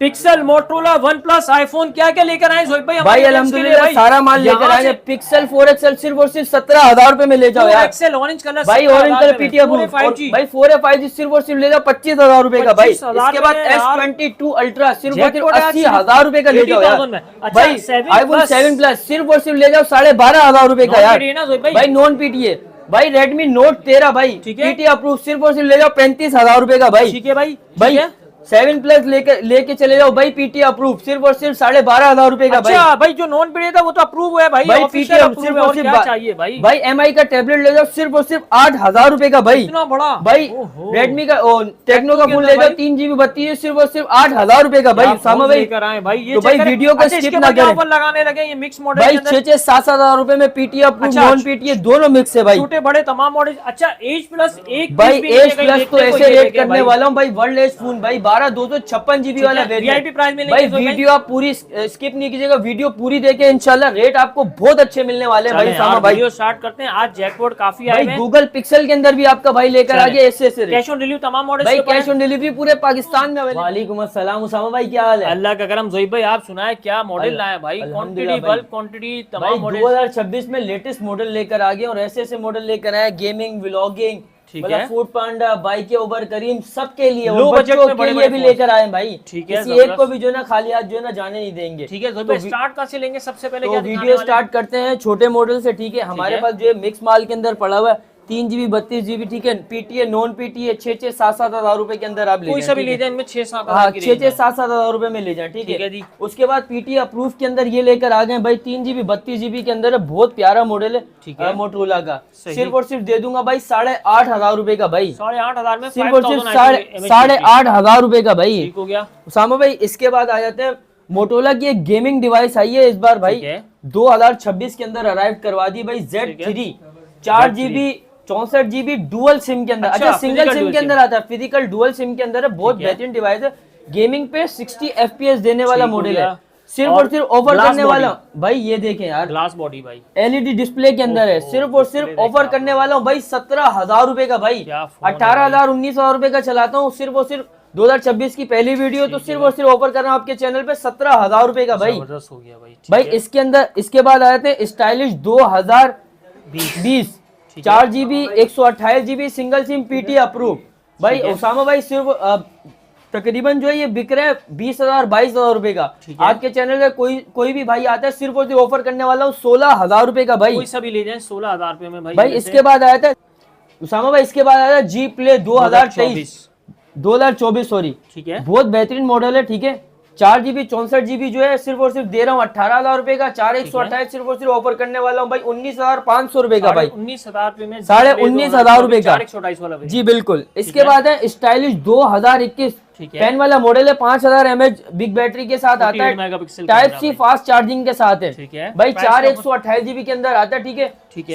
Pixel, Motorola, one plus, iPhone, क्या क्या लेकर आए जोहिब भाई? भाई अल्हम्दुलिल्लाह सारा माल लेकर आए। पिक्सल 4XL सिर्फ और सिर्फ 17,000 रुपए में ले जाओ यार। एक्सेल ऑरेंज कलर भाई, ऑरेंज कलर पीटीए भाई 4 या 5G सिर्फ और सिर्फ ले जाओ 25,000 रुपए का भाई। इसके बाद S22 अल्ट्रा सिर्फ और सिर्फ 80,000 रुपए का ले जाओ यार। भाई iPhone 7 प्लस सिर्फ और सिर्फ ले जाओ 12,500 रुपए का यार भाई, नॉन पीटीए। भाई रेडमी नोट 13 भाई पीटीए अप्रूव सिर्फ और सिर्फ ले जाओ 35,000 रुपए का भाई। ठीक है भाई। 7 प्लस लेके चले जाओ भाई, पीटीए अप्रूव सिर्फ और सिर्फ 12,500 रुपए का भाई। अच्छा भाई, जो नॉन पीटीए था वो तो अप्रूव है भाई, पीटीए सिर्फ और सिर्फ चाहिए भाई। भाई MI का टैबलेट ले जाओ सिर्फ और सिर्फ 8,000 रुपए का भाई। इतना बड़ा भाई रेडमी का टेक्नो का फोन ले जाओ 3GB 32 सिर्फ और सिर्फ 8,000 रुपए का भाई। सामा भाई तो भाई वीडियो को स्किप ना करें। लगाने लगे ये मिक्स मॉडल भाई 6,000-7,000 रुपए में पीटीए अप्रूव नॉन पीटीए दोनों मिक्स है भाई, छोटे बड़े तमाम मॉडल। अच्छा H+1 भाई H+ तो ऐसे रेट करने वाला हूँ भाई, वर्ल्ड एज फोन भाई 12/256GB वाला वीआईपी प्राइस में भाई। वीडियो आप पूरी स्किप नहीं कीजिएगा, वीडियो पूरी देखे इंशाल्लाह रेट आपको बहुत अच्छे मिलने वाले हैं भाई। सामा भाई वीडियो स्टार्ट करते हैं। आज जैकपॉट काफी आए हैं। गूगल पिक्सल के अंदर भी आपका भाई लेकर आ गया ऐसे कैश ऑन डिलीवरी तमाम मॉडल भाई, कैश ऑन डिलीवरी पूरे पाकिस्तान में। वालेकुम अस्सलाम उसामा भाई, क्या हाल है? अल्लाह का करम। जोहिब भाई आप सुनाए क्या मॉडल लाए भाई? क्वांटिटी बल्क क्वांटिटी तमाम मॉडल 2026 में लेटेस्ट मॉडल लेकर आ गए और ऐसे ऐसे मॉडल लेकर आए, गेमिंग, व्लॉगिंग, मतलब फूड पांडा, बाइक, उबर, करीम सबके लिए, लो बजट में बड़े लिए भी लेकर आए भाई। ठीक है, किसी एक को भी जो ना खाली हाथ जो ना जाने नहीं देंगे। ठीक है तो स्टार्ट कहाँ से लेंगे? सबसे पहले तो वीडियो स्टार्ट करते हैं छोटे मॉडल से। ठीक है, हमारे पास जो है मिक्स माल के अंदर पड़ा हुआ है 3GB 32GB। ठीक है, पीटीए नॉन पीटीए 6,000-7,000 रुपए के अंदर आप कोई सा भी ले जाए, इनमें 6,000-7,000 रुपए में ले जाए। ठीक है जी। उसके बाद पीटीए अप्रूव के अंदर ये लेकर आ गए भाई 3GB 32GB के अंदर है, बहुत प्यारा मॉडल है। ठीक है, मोटरोला का सिर्फ और सिर्फ दे दूंगा भाई 8,500 रुपए का भाई। 8,500 में सिर्फ और सिर्फ 8,500 रुपए का भाई। ठीक हो गया उसामा भाई। इसके बाद आ जाते हैं मोटोरोला की एक गेमिंग डिवाइस आई है इस बार भाई 2026 के अंदर अराइव करवा दी भाई, Z3 4GB 64GB dual SIM के अंदर। अच्छा सिंगल सिम के अंदर आता है, फिजिकल डुअल सिम के अंदर है, बहुत बेहतरीन डिवाइस है। गेमिंग पे 60 FPS देने वाला मॉडल है, सिर्फ और सिर्फ ऑफर करने वाला भाई। ये देखें यार, ग्लास बॉडी भाई, LED डिस्प्ले के अंदर है, सिर्फ और सिर्फ ऑफर करने वाला हूँ भाई 17,000 रुपए का भाई। 18,000-19,000 रुपए का चलाता हूँ सिर्फ और सिर्फ 2026 की पहली वीडियो, तो सिर्फ और सिर्फ ऑफर कर रहा हूँ आपके चैनल पे 17,000 रुपए का भाई। हो गया भाई इसके अंदर इसके बाद आए थे stylish 2020 4GB 128GB single SIM PT approve भाई। उसामा भाई सिर्फ तकरीबन जो है ये बिक रहा है 20,000-22,000 रुपए का। आपके चैनल में कोई भी भाई आता है सिर्फ और सिर्फ ऑफर करने वाला हूँ 16,000 रुपए का भाई। कोई सा भी ले जाए 16,000 रुपए में भाई। भाई इसके बाद आया था उसामा भाई, इसके बाद आया था G Play 2024 सॉरी। ठीक है, बहुत बेहतरीन मॉडल है। ठीक है, 4GB 64GB जो है सिर्फ और सिर्फ दे रहा हूँ 18,000 रुपए का। 4,128 सिर्फ और सिर्फ ऑफर करने वाला हूँ भाई 19,500 रुपए का भाई। 19,000 रुपए में 19,500 रुपए का 4,128 वाला जी बिल्कुल। इसके बाद है स्टाइलिश 2021 पेन वाला मॉडल है, 5,000 mAh बिग बैटरी के साथ आता है, टाइप C फास्ट चार्जिंग के साथ है। ठीक है भाई, 4,128GB के अंदर आता है। ठीक है,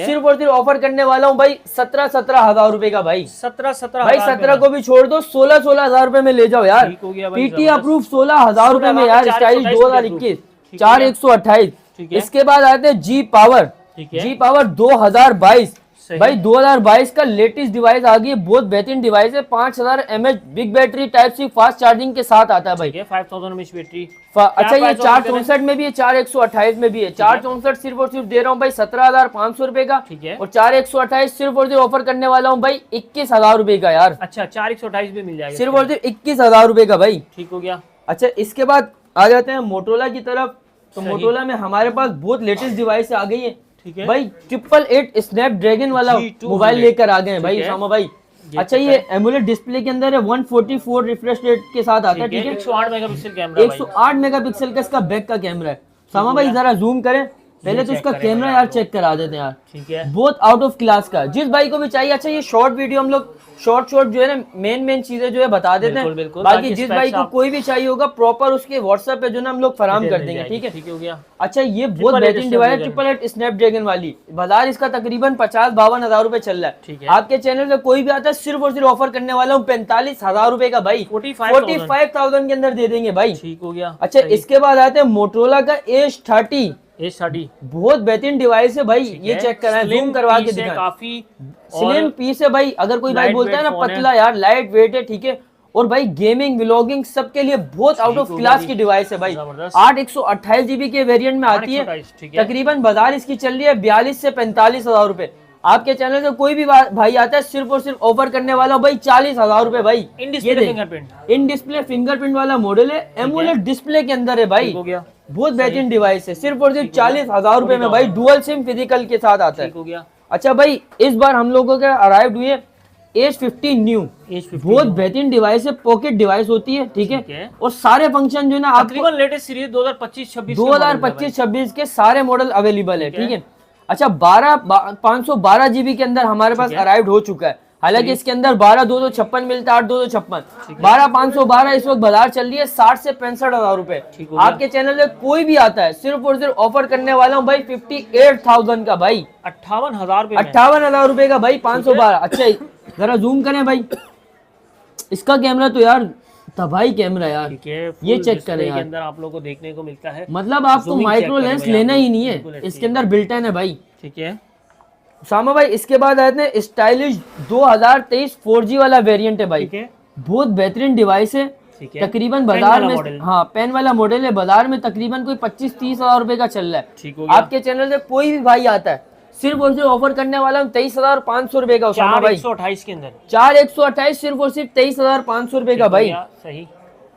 सिर्फ और सिर्फ ऑफर करने वाला हूँ भाई 17,000 रुपए का भाई। 17,000 भाई 17 को भी छोड़ दो, 16,000 रुपए में ले जाओ यार। पीटी अप्रूव 16,000 रुपए में यार, स्टाइलिश 2021 4,128। इसके बाद आते हैं G Power 2022 भाई। 2022 का लेटेस्ट डिवाइस आ गई है, बहुत बेहतरीन डिवाइस है। 5,000 mAh big battery type C fast charging के साथ आता है भाई। 5,000 mAh बैटरी। अच्छा ये 464 में भी है, 4,128 में भी है। 464 सिर्फ और सिर्फ दे रहा हूँ भाई 17,500 रुपए का। ठीक है, और 4,128 सिर्फ और सिर्फ ऑफर करने वाला हूँ भाई 21,000 रुपए का यार। अच्छा 4,128 भी मिल जाएगा सिर्फ और सिर्फ 21,000 रुपए का भाई। ठीक हो गया। अच्छा इसके बाद आ जाते हैं मोटोरोला की तरफ। तो मोटोरोला में हमारे पास बहुत लेटेस्ट डिवाइस आ गई है। ठीक है भाई, 888 स्नैपड्रैगन वाला मोबाइल लेकर आ गए हैं भाई उसामा भाई। अच्छा ये एमुलेट डिस्प्ले के अंदर है, 144 रिफ्रेश रेट के साथ आता है। ठीक है, 108 मेगापिक्सल कैमरा, 108 मेगापिक्सल का इसका बैक का कैमरा है। उसामा भाई जरा जूम करें, पहले तो इसका कैमरा यार चेक करा देते हैं यार। ठीक है, बहुत आउट ऑफ क्लास का, जिस भाई को भी चाहिए। अच्छा ये शॉर्ट वीडियो हम लोग शॉर्ट जो है ना मेन चीजें जो है बता देते हैं। बाकी जिस भाई को कोई भी चाहिए होगा प्रॉपर उसके व्हाट्सएप पे जो ना हम लोग फराम कर देंगे। ठीक है, ठीक हो गया। अच्छा ये बहुत बेहतरीन डिवाइस है 888 स्नैपड्रैगन वाली। बाजार इसका तकरीबन 50-52 रुपए चल रहा है। ठीक है, आपके चैनल पे कोई भी आता है सिर्फ और सिर्फ ऑफर करने वाला हूँ 45,000 रुपए का भाई। 45,000 के अंदर दे देंगे भाई। ठीक हो गया। अच्छा इसके बाद आते हैं मोटोरोला का H30 बहुत बेहतरीन डिवाइस है भाई। ये चेक कराएं, जूम करवा के दिखाएं, काफी स्लिम पीस है भाई। अगर कोई भाई बोलता है ना पतला यार, लाइट वेट है। ठीक है, और भाई गेमिंग व्लॉगिंग सबके लिए बहुत आउट ऑफ क्लास की डिवाइस है भाई। 8 128 GB के वेरिएंट में आती है, तकरीबन बाजार इसकी चल रही है 42 से 45 हजार रुपए। आपके चैनल से कोई भी भाई आता है सिर्फ और सिर्फ ऑफर करने वाला भाई 40 हजार रुपए भाई। इन डिस्प्ले फिंगरप्रिंट वाला मॉडल है, एमोलेड डिस्प्ले के अंदर है भाई, बहुत बेहतरीन डिवाइस है। सिर्फ और सिर्फ 40 हजार रुपए में भाई डुअल सिम फिजिकल के साथ आता है। अच्छा भाई इस बार हम लोगों के अराइव हुई है H50 न्यू, बहुत बेहतरीन डिवाइस है, पॉकेट डिवाइस होती है, ठीक है। और सारे फंक्शन जो है ना तकरीबन लेटेस्ट सीरीज 2025-26 के सारे मॉडल अवेलेबल है, ठीक है। अच्छा 512 GB के अंदर हमारे पास अराइव हो चुका है। हालांकि इसके अंदर 12 मिलता है, 8 512 इस वक्त बाजार चल रही है 60 से 65 हजार रुपए। आपके चैनल में कोई भी आता है सिर्फ और सिर्फ ऑफर करने वाला हूँ भाई 58,000 का भाई, 58,000 रुपए का भाई 512। अच्छा जरा जूम करें भाई, इसका कैमरा तो यार तबाही कैमरा यार, ये चेक करें यार, अंदर आप लोगों को देखने को मिलता है। मतलब आपको माइक्रो लेंस लेना ही नहीं है, इसके अंदर बिल्ट इन है भाई, ठीक है। सामा भाई इसके बाद आते हैं स्टाइलिश 2023 4G वाला वेरिएंट है भाई, बहुत बेहतरीन डिवाइस है। तकरीबन बाजार में, हाँ पेन वाला मॉडल है, बाजार में तकरीबन कोई 25-30 हजार रुपए का चल रहा है। आपके चैनल से कोई भी भाई आता है सिर्फ और सिर्फ ऑफर करने वाला हम 23,500 रुपए का, 4/128 के अंदर 4/128 सिर्फ और सिर्फ 23,500 रुपए का भाई, सही।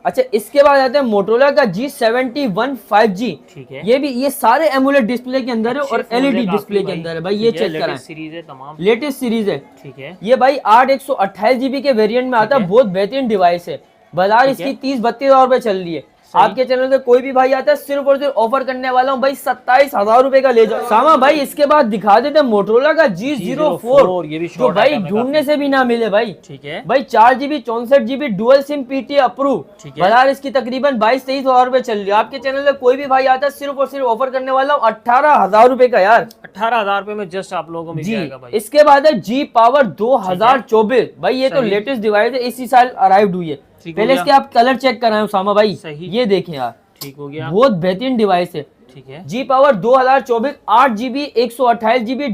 अच्छा इसके बाद आते हैं मोटोरोला का G71 5G, ठीक है। ये सारे एमोलेड डिस्प्ले के अंदर है और LED डिस्प्ले के अंदर है भाई, ये चेक कराएं, सीरीज है तमाम, लेटेस्ट सीरीज है, ठीक है। ये भाई 8 128 GB के वेरिएंट में आता है, बहुत बेहतरीन डिवाइस है। बाजार इसकी 30-32 हजार रुपए चल रही है। आपके चैनल से कोई भी भाई आता है सिर्फ और सिर्फ ऑफर करने वाला हूँ भाई 27,000 रुपए का ले जाओ। सामा भाई इसके बाद दिखा देते हैं मोटोरोला का G04, ये भी जो भाई ढूंढने से भी ना मिले भाई, ठीक है भाई 4GB 64GB dual SIM PTA approve, बाजार इसकी तकरीबन 22-23 हजार रुपए चल रही है। आपके चैनल से कोई भी भाई आता है सिर्फ और सिर्फ ऑफर करने वाला हूँ 18,000 रुपए का यार, 18,000 रुपए में जस्ट आप लोगों को मिल जाएगा भाई। इसके बाद है G Power 2024 भाई, ये तो लेटेस्ट डिवाइस है, इसी साल अराइव्ड हुई है। पहले इसके आप कलर चेक कराएं सामा भाई, ये देखें यार, ठीक हो गया, बहुत बहुत बेहतरीन डिवाइस है, ठीक है। G Power 2024 8GB 128GB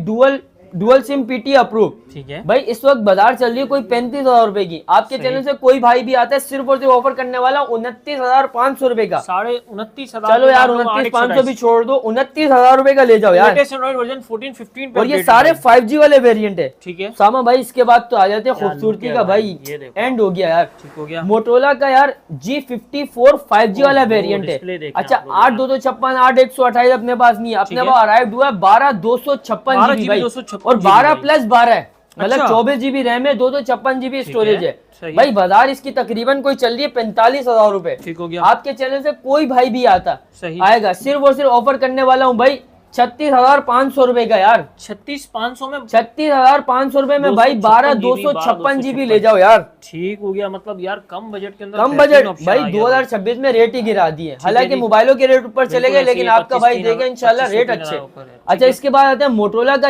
dual SIM PTA approve, ठीक है भाई। इस वक्त बाजार चल रही है कोई 35,000 रुपए की। आपके चैनल से कोई भाई भी आता है सिर्फ और सिर्फ ऑफर करने वाला 29,500 रुपए का, 29,500। चलो यार 29,500 भी छोड़ दो, 29,000 रुपए का ले जाओ यार। वर्जन 14-15 और ये सारे 5G वाले वेरिएंट है, ठीक है। सामा भाई इसके बाद तो आ जाते हैं खूबसूरती का भाई, एंड हो गया यार, ठीक हो गया। मोटोरोला का यार G54 5G वाला वेरिएंट है। अच्छा 8/256 8/128 अपने पास नहीं है, अपने पास अराइव्ड हुआ है 12/256 GB भाई, और 12+12 है, मतलब 24 GB रैम है, 256 GB स्टोरेज है भाई। बाजार इसकी तकरीबन कोई चल रही है 45,000 रुपए, ठीक हो गया। आपके चैनल से कोई भाई भी आता आएगा सिर्फ और सिर्फ ऑफर करने वाला हूँ भाई 36,500 रुपए का यार, 36,500 रुपए में भाई 12/256 GB ले जाओ यार, ठीक हो गया। मतलब यार कम बजट के अंदर, कम बजट भाई 2026 में रेट ही गिरा दिए, हालांकि मोबाइलों के रेट ऊपर चले गए, लेकिन आपका भाई देगा इंशाल्लाह रेट अच्छे। अच्छा इसके बाद आते हैं मोटोरोला का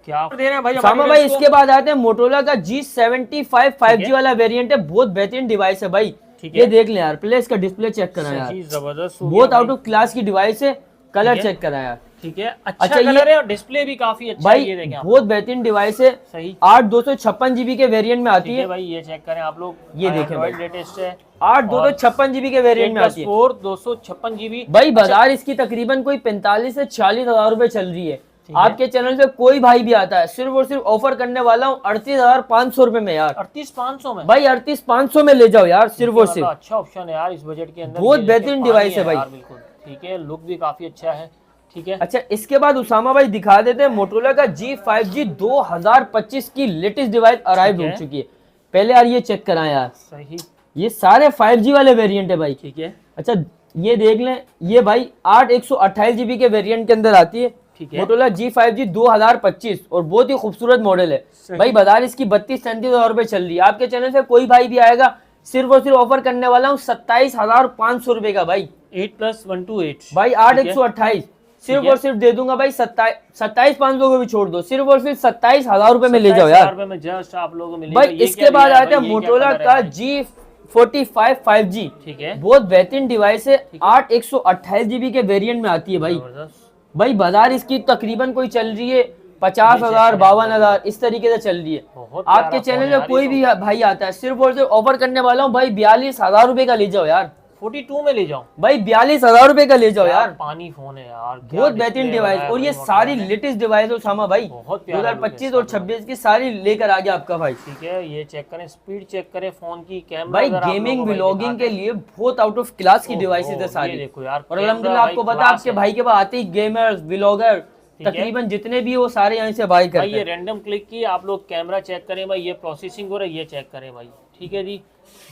क्या दे रहे हैं भाई सामा भाई, इसके बाद आते हैं मोटोरोला का G75 5G वाला वेरिएंट है, बहुत बेहतरीन डिवाइस है भाई, ये देख लें यार, पहले इसका डिस्प्ले चेक करा यार, जबरदस्त, बहुत आउट ऑफ क्लास की डिवाइस है, कलर चेक करा यार, ठीक है। अच्छा कलर है और डिस्प्ले भी काफी अच्छा भाई, ये देखें बहुत बेहतरीन डिवाइस है, सही। 8/256 GB के वेरिएंट में आती है भाई, ये चेक करें आप लोग, ये देखें भाई, लेटेस्ट है, 8/256 GB के वेरिएंट में आती है, 256 GB भाई। बाजार इसकी तकरीबन कोई 45 से 40 हजार रुपए चल रही है। आपके चैनल से कोई भाई भी आता है सिर्फ और सिर्फ ऑफर करने वाला हूँ 38,500 रुपए में यार, 38,500 में भाई, 38,500 में ले जाओ यार, सिर्फ और सिर्फ। अच्छा ऑप्शन है यार इस बजट के अंदर, बहुत बेहतरीन डिवाइस है भाई, बिल्कुल ठीक है, लुक भी काफी अच्छा है, ठीक है। अच्छा इसके बाद उसामा भाई दिखा देते हैं मोटोरोला का G5G 2025 की लेटेस्ट डिवाइस अराइव हो चुकी है। पहले यार ये चेक कराएं यार, सही, ये सारे 5G वाले वेरिएंट है भाई, ठीक है। अच्छा ये देख लें, ये भाई 8/128 GB के वेरिएंट के अंदर आती है, मोटोरोला G5G 2025, और बहुत ही खूबसूरत मॉडल है भाई। बाजार इसकी 32-33 हजार रुपए चल रही है। आपके चैनल से कोई भाई भी आएगा सिर्फ और सिर्फ ऑफर करने वाला हूँ 27,500 रुपए का भाई, 8+128 भाई 8/128 सिर्फ और सिर्फ दे दूंगा भाई 27,500 को भी छोड़ दो, सिर्फ और सिर्फ 27,000 रुपए में ले जाओ यार में जस्ट आप लोगों को भाई। इसके बाद आते हैं मोटोरोला का G45 5G, ठीक है, बहुत बेहतरीन डिवाइस है, 8/128 GB के वेरिएंट में आती है भाई। बाजार इसकी तकरीबन कोई चल रही है 50,000 52,000 इस तरीके से चल रही है। बहुत आपके प्यारा चैनल फोन में है कोई भी भाई आता है, सिर्फ और सिर्फ ऑफर करने वाला हूँ भाई 42,000 रुपए का ले जाओ यार। 42 में ले जाओ भाई 42,000 रुपए का ले जाओ यार। पानी फोन है यार, क्या बहुत display बेहतरीन डिवाइस, लगाया और ये भाई सारी मोटोरोला ने। लेटेस्ट डिवाइस है उसामा भाई, बहुत प्यारा 2025 और 26 की सारी लेकर आ गया आपका भाई। ठीक है, ये चेक करें, स्पीड चेक करें फोन की, कैमरा भाई अगर आप गेमिंग लोगों को भाई व्लॉगिंग दिखाते के लिए बहुत आउट ऑफ क्लास की ओहो, डिवाइसेस है ये सारी। देखो यार, और कैमरा अल्हम्दुलिल्लाह भाई आपको पता है क्लास आपके है। भाई के पास आते ही गेमर्स व्लॉगर तकरीबन जितने भी वो सारे यहाँ से बाय भाई करते ये हैं। रैंडम क्लिक की आप लोग कैमरा चेक करें भाई, ये प्रोसेसिंग हो रहा है, ये चेक करें भाई। ठीक है जी,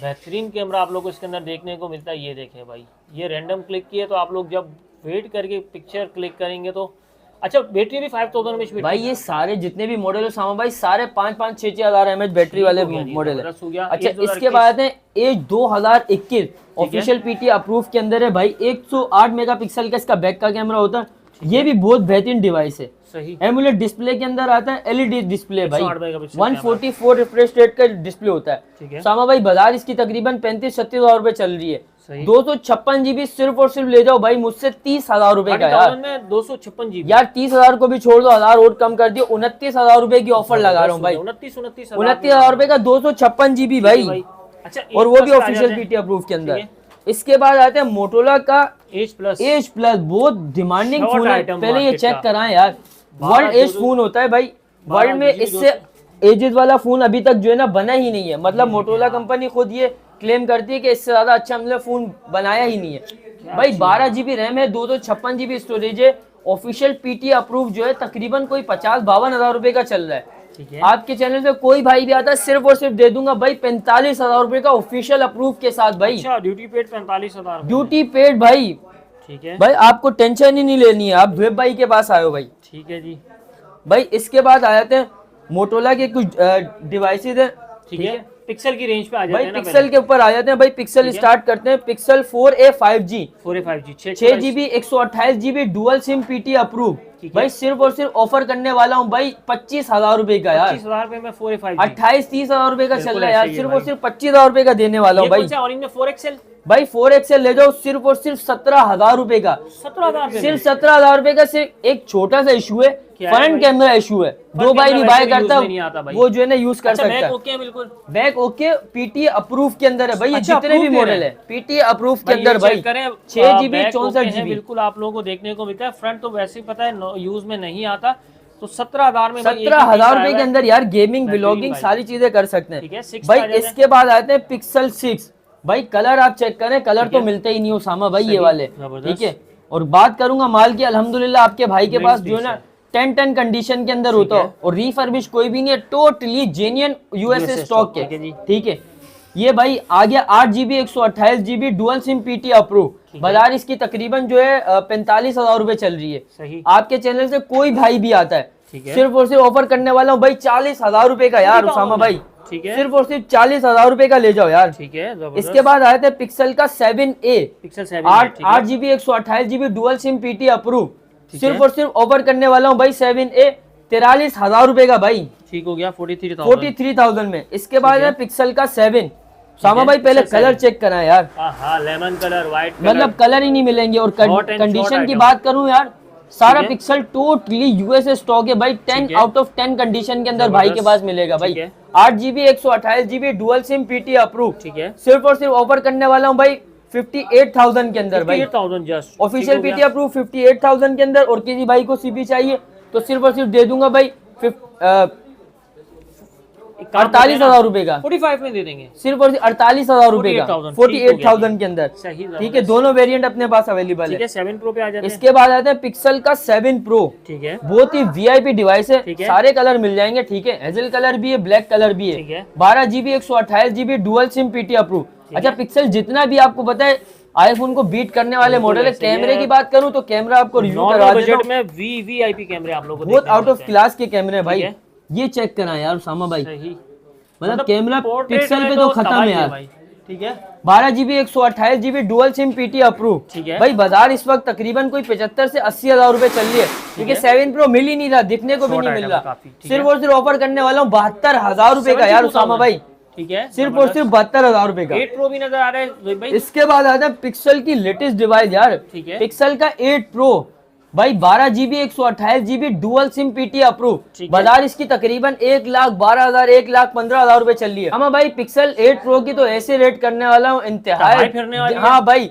बेहतरीन कैमरा आप लोग को इसके अंदर देखने को मिलता है। ये देखें भाई, ये रैंडम क्लिक की है, तो आप लोग जब वेट करके पिक्चर क्लिक करेंगे तो अच्छा, बैटरी भी 5000 mAh भाई ये सारे जितने भी मॉडल है सामा भाई, सारे 5-5 6-6 हजार mAh बैटरी वाले मॉडल है। अच्छा इसके बाद है एज 2021 ऑफिशियल पीटी अप्रूव के अंदर है भाई। 108 मेगापिक्सल का इसका बैक का कैमरा होता है, ये भी बहुत बेहतरीन डिवाइस है। सही, एमुलेट डिस्प्ले के अंदर आता है, एलईडी डिस्प्ले भाई, 108 मेगापिक्सल 144 रिफ्रेश रेट का डिस्प्ले होता ठीक है। है। सामा भाई बाजार इसकी तकरीबन 35-36 हजार रुपए चल रही है। सही। 256 GB सिर्फ और सिर्फ ले जाओ भाई मुझसे 30,000 रुपए का यार। में 256 GB यार 30,000 को भी छोड़ दो, 1000 और कम कर दियो, 29,000 रुपए की ऑफर लगा रहा हूँ भाई। 29,000 रुपए का 256 GB भाई, अच्छा, और वो भी ऑफिशियल पीटी अप्रूव के अंदर। इसके बाद आते हैं मोटोरोला का एज प्लस। बहुत डिमांडिंग Short फोन है, item पहले ये market चेक का। कराएं यार। वर्ल्ड एज फोन होता है भाई, वर्ल्ड में 12 इससे एजेस वाला फोन अभी तक जो है ना बना ही नहीं है। मतलब मोटोरोला कंपनी खुद ये क्लेम करती है कि इससे ज्यादा अच्छा हमने फोन बनाया ही नहीं है भाई। 12 GB रैम है, 256 GB स्टोरेज है, ऑफिशियल पीटी अप्रूव जो है तकरीबन कोई 50-52 हजार रुपए का चल रहा है। ठीक है, आपके चैनल पे कोई भाई भी आता है सिर्फ और सिर्फ दे दूंगा भाई 45,000 रुपए का ऑफिशियल अप्रूव के साथ भाई। अच्छा, ड्यूटी पेड 45,000 ड्यूटी पेड भाई। ठीक है भाई आपको टेंशन ही नहीं लेनी है, आप वेब भाई के पास आए हो भाई। ठीक है जी, भाई इसके बाद आ जाते हैं मोटोरोला के कुछ डिवाइसेस है। ठीक है, पिक्सल की रेंज पे आ जाते भाई हैं ना। पिक्सल के ऊपर आ जाते हैं भाई। पिक्सल स्टार्ट करते हैं, pixel 4a 5G 4A 5G 6GB 128 GB dual SIM PT approve ठीक है। भाई। सिर्फ और सिर्फ ऑफर करने वाला हूँ भाई 25,000 रुपए का यार। 25,000 रुपए में 4A 5G 28-30 हजार रुपए का चल बिल्कुल रहा है यार, ऐसे ही है सिर्फ भाई। और सिर्फ 25,000 रुपए का देने वाला हूँ भाई। ऑरेंज में 4XL भाई 4XL ले जाओ सिर्फ और सिर्फ 17,000 रुपए का। 17,000 सिर्फ 17,000 रुपए का। सिर्फ एक छोटा सा इशू है, क्या है फ्रंट भाई? कैमरा इशू है, दो बाई नहीं बाय करता यूज में नहीं आता भाई। वो जो है ना यूज कर अच्छा, सकता बैक है। ओके है बिल्कुल। बैक ओके पीटी अप्रूव के अंदर है भाई। ये अच्छा, जितने भी approve दे मॉडल रहे है पीटी अप्रूव के भाई अंदर ये भाई चेक करें, 6GB बैक ओके 64 है, GB बिल्कुल आप लोगों को देखने को मिलता है। फ्रंट तो वैसे ही पता है यूज में नहीं आता, तो 17,000 में भाई एक ही 17,000 चीज रुपए के आया अंदर यार गेमिंग बेहतरीन ब्लॉगिंग भाई। सारी चीजें कर सकते ठीक है, हैं 6 भाई। आ जाते हैं। इसके बाद आते हैं पिक्सल 6 भाई। कलर आप चेक करें, कलर ठीक तो है। मिलते ही नहीं उसामा भाई ये सही, वाले। जबरदस्त। ठीक है, और बात करूंगा माल की, अल्हम्दुलिल्लाह आपके भाई के Great पास जो है piece ना है। 10 कंडीशन के अंदर ठीक होता है। है, और रीफर्बिश कोई भी नहीं है, totally genuine USA USA stock ठीक है के। जी। ठीक है, ये भाई आ गया 8GB 128 GB dual SIM PT approve. ठीक है। बाजार इसकी तकरीबन जो है 45,000 रुपए चल रही है। सही, आपके चैनल से कोई भाई भी आता है ठीक है। सिर्फ और सिर्फ ऑफर करने वाला हूँ भाई 40,000 रुपए का यार उसामा भाई। ठीक है, सिर्फ और सिर्फ 40,000 रुपए का ले जाओ यार। ठीक है, जबरदस्त। इसके बाद आए थे पिक्सल का 7a pixel 7 8GB 128 GB dual SIM PT approve. ठीक सिर्फ है। और सिर्फ ऑफर करने वाला हूँ भाई 7a 43,000 रुपए का भाई, ठीक हो गया 43,000। 43,000 में। इसके बाद है। है पिक्सल का 7 सामा है, भाई पहले पिक्सल कलर 7 चेक करा यार, हाँ, लेमन कलर, व्हाइट कलर, मतलब कलर ही नहीं मिलेंगे। और Hot and short कंडीशन की item। बात करूं यार, सारा ठीक है। पिक्सल टोटली यूएसए स्टॉक है भाई। 10 ठीक है। आउट ऑफ 10 कंडीशन के अंदर भाई के जबरदस्त। पास मिलेगा भाई। ठीक है। 8GB 128 GB dual SIM PT approve. ठीक है, सिर्फ और सिर्फ ऑफर करने वाला हूं भाई 58,000 के अंदर भाई। 58,000 जस्ट ऑफिशियल पीटी अप्रूव 58,000 के अंदर। और किसी भाई को सीपी चाहिए तो सिर्फ और सिर्फ दे दूंगा भाई 48,000 रुपए का। 45 में दे देंगे। सिर्फ और सिर्फ 48,000 रुपए का 48,000 48,000 के अंदर। सही, ठीक है, दोनों वेरिएंट अपने पास अवेलेबल ठीक है। है, 7 प्रो पे आ जाते हैं। इसके बाद आते हैं पिक्सल का 7 प्रो। ठीक है, बहुत ही वीआईपी डिवाइस है, ठीक है। सारे कलर मिल जाएंगे। ठीक है, हेजल कलर भी है, ब्लैक कलर भी ठीक है। है। 12GB 128 GB dual SIM PT approve. अच्छा, पिक्सल जितना भी आपको पता है आईफोन को बीट करने वाले बिल्कुल मॉडल है। ऐसे ही कैमरे है। की बात करूं तो कैमरा आपको रिव्यू नॉर्मल करवा देता बजट हूं। में वीआईपी कैमरे आप लोगों को बहुत देखने आउट को ऑफ मिलते हैं। क्लास के कैमरे हैं भाई। ठीक है। ये चेक करा यार उसामा भाई, सही, मतलब कैमरा portrait पिक्सल में पे तो खत्म तबाही है यार। भाई। ठीक है, 12GB 128 GB dual SIM PT approve. ठीक है। भाई बाजार इस वक्त तकरीबन कोई 75 से 80,000 रुपए चल रही है, क्योंकि 7 प्रो मिल ही नहीं रहा, दिखने को भी Short नहीं मिल item रहा। काफी, ठीक सिर्फ है। और सिर्फ ऑफर करने वाला हूँ 72,000 रुपए का यार उसामा भाई। ठीक है, सिर्फ और सिर्फ 72,000 रुपए का। 8 प्रो भी नजर आ रहा है भाई। इसके बाद आता है पिक्सल की लेटेस्ट डिवाइस यार, ठीक है। पिक्सल का 8 प्रो भाई 12 GB 128 GB dual SIM PT approve. बाजार इसकी तकरीबन 1,12,000 1,15,000 रुपए चल रही है। हाँ भाई पिक्सल 8 प्रो की तो ऐसे रेट करने वाला हूँ इंतहाई। हाँ भाई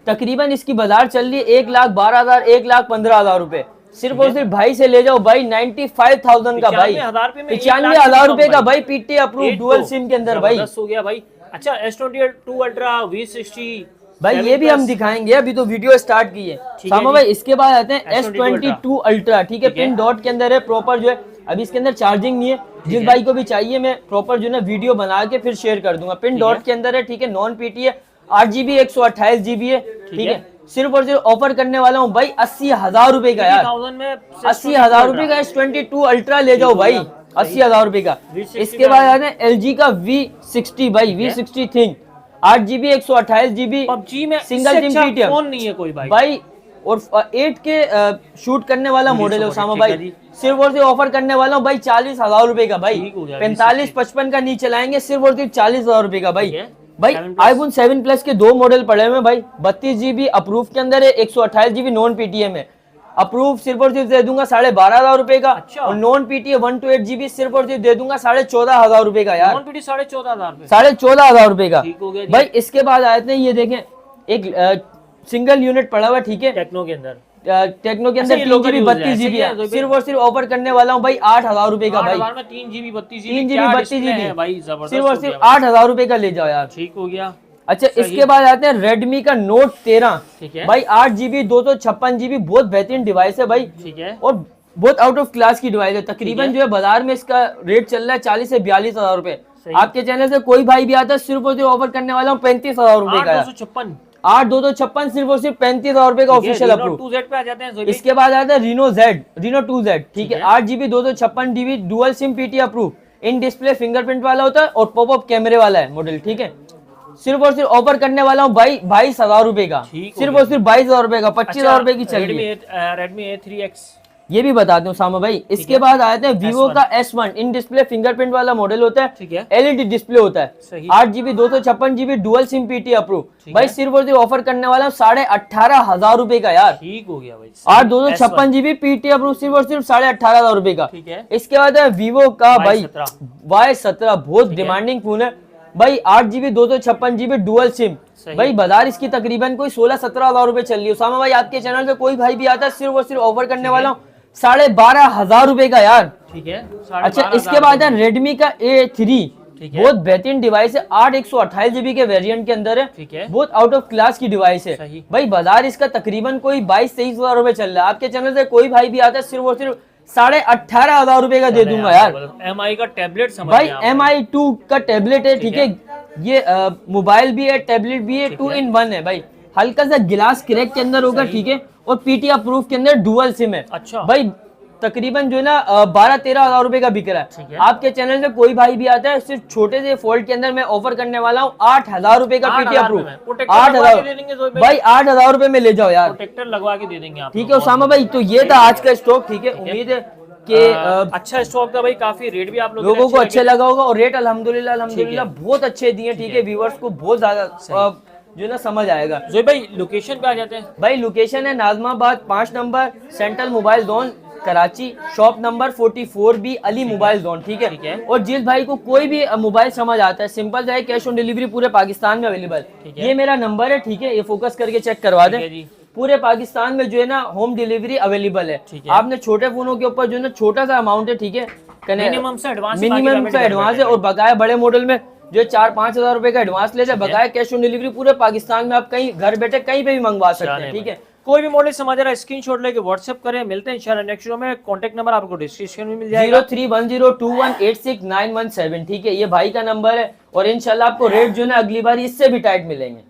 तकरीबन इसकी बाजार चल रही है 1,12,000 1,15,000 रुपए। सिर्फ और सिर्फ भाई से ले जाओ भाई 95,000 का भाई, 95,000 रुपए का भाई पीटी अप्रूव डुअल सिम के अंदर भाई हो गया भाई। अच्छा S22 अल्ट्रा V60 भाई ये भी हम दिखाएंगे, अभी तो वीडियो स्टार्ट की है सामा भाई। इसके बाद आते हैं S22 अल्ट्रा, ठीक है, पिन डॉट के अंदर है प्रॉपर जो है। अभी इसके अंदर चार्जिंग नहीं है, जिस भाई को भी चाहिए मैं प्रॉपर जो है ना वीडियो बना के फिर शेयर कर दूंगा। पिन डॉट के अंदर है, ठीक है, नॉन पीटी है, 8 GB 128 GB है, ठीक है। सिर्फ और सिर्फ ऑफर करने वाला हूँ भाई 80,000 रुपए का यार, 80,000 रुपए का S22 अल्ट्रा ले जाओ भाई, 80,000 रुपए का। इसके बाद आते हैं LG का V60 भाई, V60 think 8 GB 128 GB PUBG में सिंगल सिम पीटी फोन नहीं है कोई भाई और 8 के शूट करने वाला मॉडल है उसामा भाई। सिर्फ और सिर्फ ऑफर करने वाला हूँ भाई 40,000 रुपए का भाई, 45-55 का नहीं चलाएंगे, सिर्फ और सिर्फ 40,000 रुपए का भाई। भाई iPhone 7 Plus के 2 मॉडल पड़े हुए भाई, 32 GB अप्रूव के अंदर है, 128 GB नॉन पीटीएम है। अप्रूव सिर्फ और सिर्फ दे दूंगा 12,500 रुपए का। अच्छा। और नॉन पीटीए 128 GB सिर्फ और सिर्फ दे दूंगा 14,500 रुपए का यार, 14,500 रुपए का भाई। इसके बाद आए थे ये देखें एक सिंगल यूनिट पड़ा हुआ, ठीक है, टेक्नो के अंदर 3 GB 32 GB है। सिर्फ और सिर्फ ऑफर करने वाला हूँ भाई 8,000 रुपए का भाई, 3 GB 32 GB भाई, सिर्फ और सिर्फ 8,000 रुपए का ले जाओ यार, ठीक हो गया। अच्छा इसके बाद आते हैं Redmi का Note 13, ठीक है भाई, 8 GB 256 GB, बहुत बेहतरीन डिवाइस है भाई, ठीक है, और बहुत आउट ऑफ क्लास की डिवाइस है। तकरीबन जो है बाजार में इसका रेट चल रहा है 40 से 42,000 रुपए। आपके चैनल से कोई भाई भी आता है सिर्फ और सिर्फ ऑफर करने वाला हूँ 35,000 रुपए का, 8,256 सिर्फ और सिर्फ 35,000 रुपए का ऑफिशियल अप्रूव। पे आ जाते हैं। इसके बाद आता है Reno 2Z, ठीक है, 8 GB 256 GB dual SIM PT approve, in display fingerprint वाला होता है और पॉपअप कैमरे वाला है मॉडल, ठीक है। सिर्फ और सिर्फ ऑफर करने वाला हूँ भाई 22,000 रुपए का, सिर्फ और सिर्फ 22,000 रुपए का, 25,000 रुपए की चल रही है। Redmi A3X ये भी बताते हूँ सामा भाई। इसके बाद आते हैं Vivo का S1, इन डिस्प्ले फिंगरप्रिंट वाला मॉडल होता है, ठीक है, LED डिस्प्ले होता है, 8 GB 256 GB dual SIM PT approve भाई। सिर्फ और सिर्फ ऑफर करने वाला हूँ 18,500 रुपए का यार, ठीक हो गया भाई, 8,256 GB पीटी अप्रूव सिर्फ और सिर्फ 18,500 रुपए का, ठीक है। इसके बाद है Vivo का भाई Y17, बहुत डिमांडिंग फोन है भाई, 8 GB 256 GB डुअल सिम भाई। बाजार इसकी तकरीबन कोई 16-17,000 रुपए चल रही है। उसामा भाई आपके चैनल पे कोई भाई भी आता है सिर्फ और सिर्फ ऑफर करने वाला हूँ 12,500 रुपए का यार, ठीक है। अच्छा इसके बाद है Redmi का A3, बहुत बेहतरीन डिवाइस है, 8 128 GB के वेरिएंट के अंदर है, ठीक है, बहुत आउट ऑफ क्लास की डिवाइस है भाई। बाजार इसका तकरीबन कोई 22-23,000 रुपए चल रहा है। आपके चैनल से कोई भाई भी आता है सिर्फ और सिर्फ 18,500 रुपए का दे दूंगा यार। MI का टैबलेट भाई, MI2 का टैबलेट है, ठीक है, ये मोबाइल भी है टैबलेट भी है, 2 in 1 है भाई। हल्का सा गिलास क्रैक के अंदर होगा, ठीक है, और पीटी अप्रूव के अंदर डुअल सिम है। अच्छा भाई तकरीबन जो है ना 12-13,000 रुपए का बिक रहा है। आपके चैनल से कोई भाई भी आता है सिर्फ छोटे से फोल्ड के अंदर मैं ऑफर करने वाला हूँ 8,000 रुपए का पीटी अप्रूव, 8,000 भाई, 8,000 रुपए में ले जाओ यार, प्रोटेक्टर लगवा के दे देंगे, ठीक है उसामा भाई। तो ये था आज का स्टॉक, ठीक है, उम्मीद है कि अच्छा स्टॉक था भाई, काफी रेट भी आप लोगों को अच्छे लगा होगा, और रेट अल्हम्दुलिल्लाह बहुत अच्छे दिए, ठीक है, व्यूअर्स को बहुत ज्यादा जो ना समझ आएगा। जो भाई लोकेशन पे आ जाते हैं भाई, लोकेशन है Najmabad 5 number, central mobile zone Karachi, shop number 44B Ali mobile zone, ठीक है। और जिस भाई को कोई भी मोबाइल समझ आता है, सिंपल जाए, कैश ऑन डिलीवरी पूरे पाकिस्तान में अवेलेबल, ये मेरा नंबर है, ठीक है, ये फोकस करके चेक करवा दें। पूरे पाकिस्तान में जो है ना होम डिलीवरी अवेलेबल है। आपने छोटे फोनों के ऊपर जो है ना छोटा सा अमाउंट है, ठीक है, मिनिमम से एडवांस है, और बकाया बड़े मॉडल में जो 4-5 हजार रुपए का एडवांस लेते हैं, बकाया कैश ऑन डिलीवरी पूरे पाकिस्तान में आप कहीं घर बैठे कहीं पे भी मंगवा सकते हैं, ठीक है। कोई भी मॉडल समझ रहा है स्क्रीनशॉट लेके व्हाट्सएप करें। मिलते हैं इंशाल्लाह नेक्स्ट वीडियो में। कांटेक्ट नंबर आपको डिस्क्रिप्शन में मिल जाएगा, 031021869117, ठीक है, ये भाई का नंबर है। और इंशाल्लाह आपको रेट जो है अगली बार इससे भी टाइट मिलेंगे।